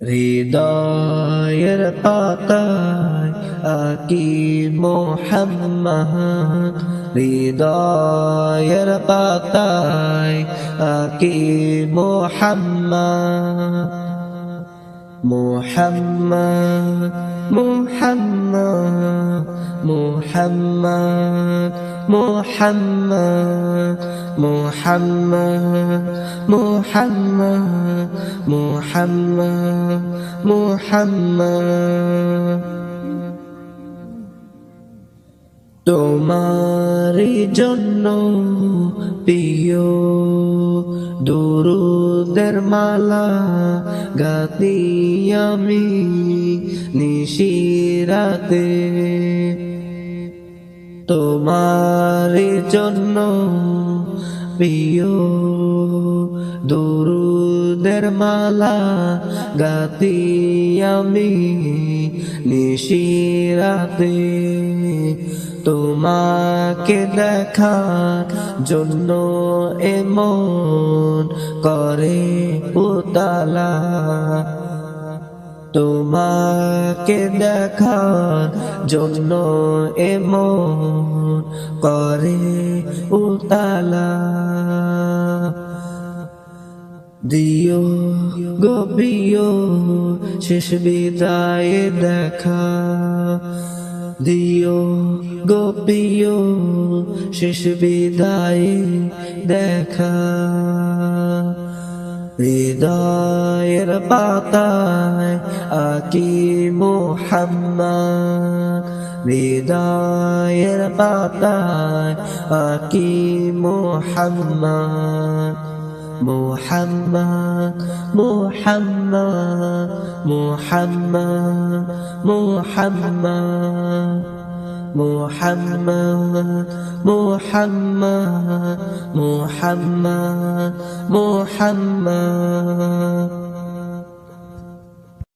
হৃদয়ের পাতায় আকি মোহাম্মদ, হৃদয়ের পাতায় আকি মোহাম্মদ, মোহাম্মদ মোহাম্মদ মোহাম্মদ মোহাম্মদ মোহাম্মদ মোহাম্মদ মোহাম্মদ মোহাম্মদ। তোমারই জন্য প্রিয় দুরুদের মালা গাতি আমি নিশিরাতে, তোমারই জন্য প্রিয় দুরুদের মালা গাতি আমি নিশিরাতে, তোমাকে দেখার জন্য এমন করে উতালা, তোমাকে দেখার জন্য এমন করে উতালা। দিও গো প্রিয় শেষ বিদায় দেখা, দিও গো প্রিয় শেষ বিদায় দেখা, হৃদয়ের পাতায় আকি মোহাম্মদ, হৃদয়ের পাতায় আকি মোহাম্মদ, মোহাম্মদ মোহাম্মদ মোহাম্মদ মোহাম্মদ মোহাম্মদ মোহাম্মদ মোহাম্মদ মোহাম্মদ।